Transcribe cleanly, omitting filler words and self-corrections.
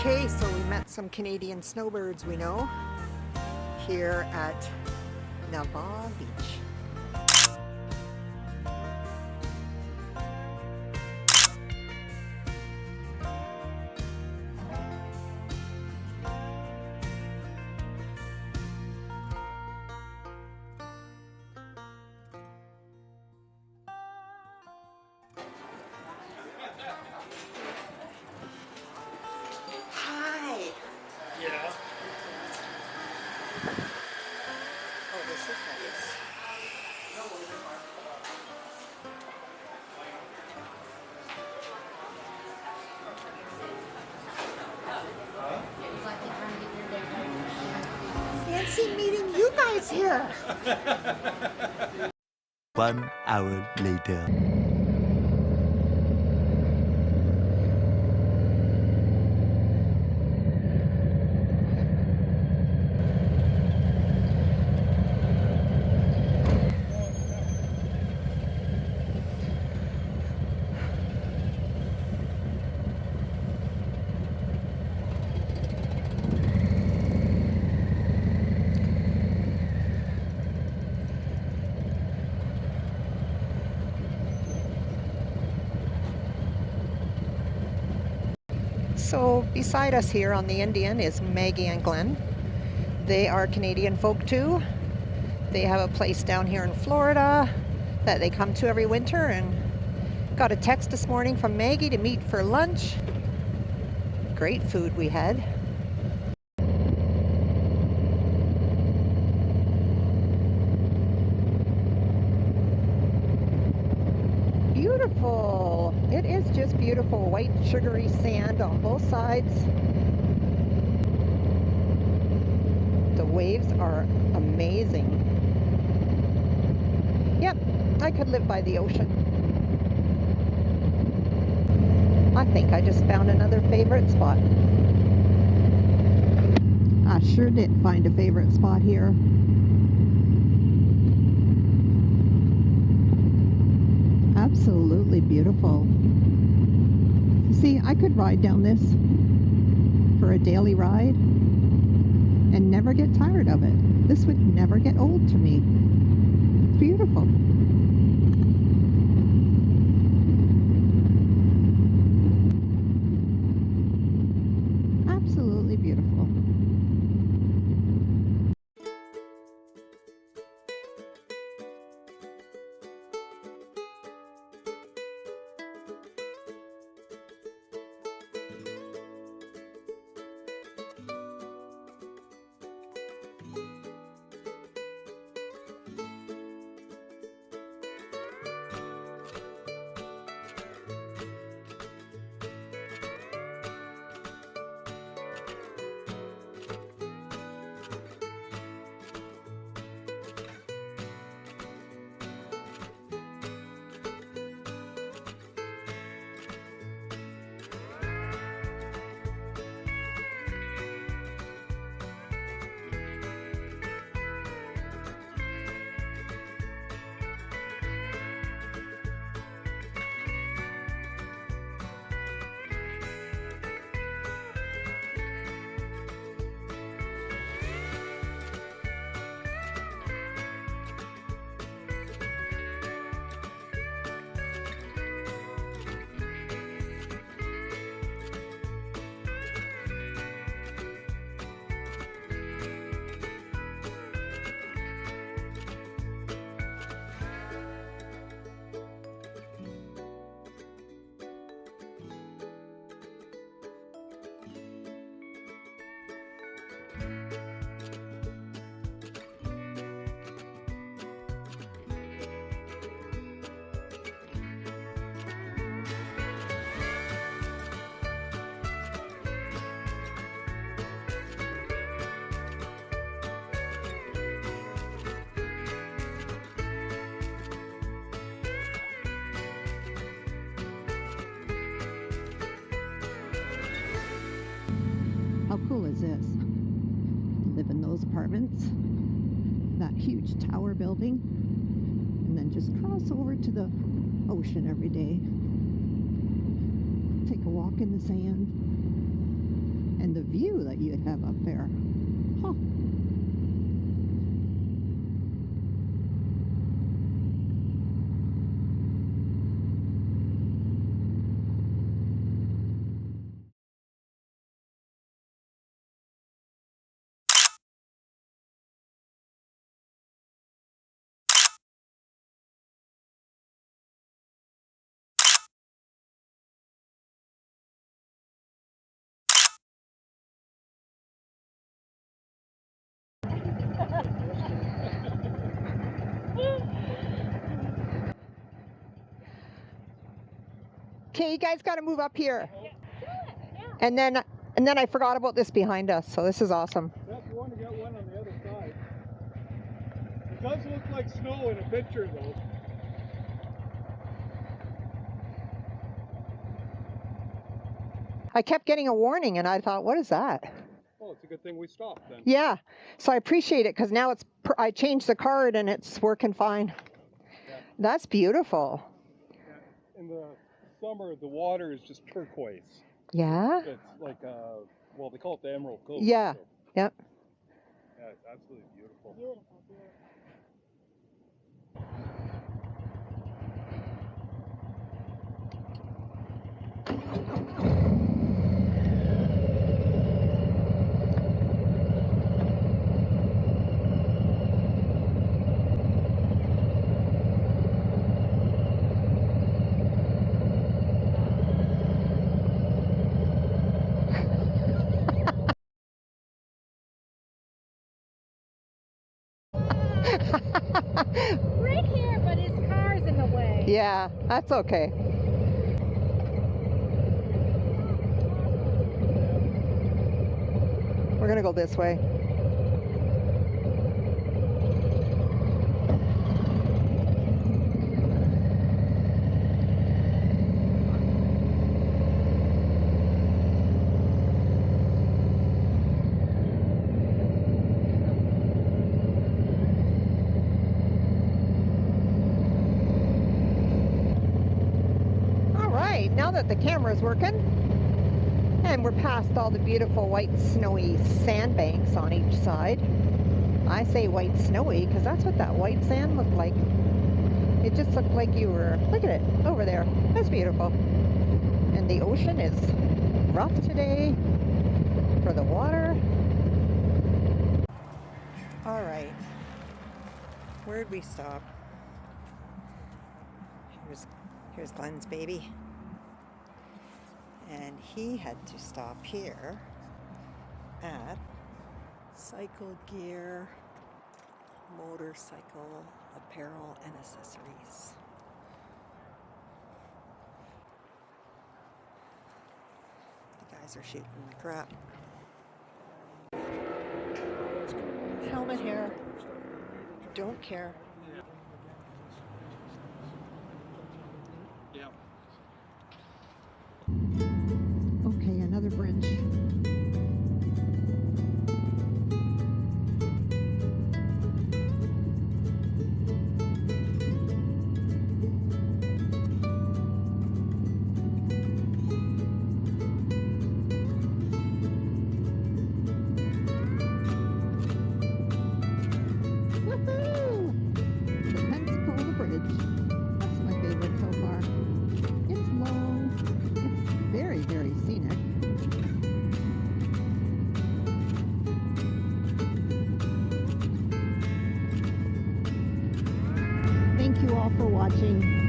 Okay, so we met some Canadian snowbirds we know here at Navarre Beach. Hi! Yeah. Oh, this is nice. Fancy meeting you guys here. 1 hour later. So beside us here on the Indian is Maggie and Glenn. They are Canadian folk too. They have a place down here in Florida that they come to every winter, and got a text this morning from Maggie to meet for lunch. Great food we had. Beautiful. It is just beautiful. White sugary sand on both sides. The waves are amazing. Yep, I could live by the ocean. I think I just found another favorite spot. I sure did find a favorite spot here. Absolutely beautiful. See, I could ride down this for a daily ride and never get tired of it. This would never get old to me. It's beautiful. Absolutely beautiful. How cool is this? Live in those apartments, that huge tower building, and then just cross over to the ocean every day. Take a walk in the sand, and the view that you'd have up there. Huh. Okay, you guys got to move up here. And then I forgot about this behind us, so this is awesome. That's one to get one on the other side. It does look like snow in a picture, though. I kept getting a warning, and I thought, what is that? Well, it's a good thing we stopped then. Yeah, so I appreciate it because now I changed the card and it's working fine. Yeah. That's beautiful. Yeah. In the summer, the water is just turquoise. Yeah? It's like, well, they call it the Emerald Coast. Yeah, So. yep. Yeah, it's absolutely beautiful. Right here, but his car's in the way. Yeah, that's okay. We're gonna go this way. Now that the camera's working and we're past all the beautiful white snowy sandbanks on each side. I say white snowy because that's what that white sand looked like. It just looked like you were, look at it over there. That's beautiful. And the ocean is rough today for the water. All right, where'd we stop? Here's Glenn's baby. And he had to stop here at Cycle Gear, Motorcycle Apparel and Accessories. The guys are shooting crap. Helmet here. Don't care. Yeah. Okay, another bridge. Woohoo! The Pensacola Bridge. That's my favorite so far. It's long. It's very, very scenic. Thank you all for watching.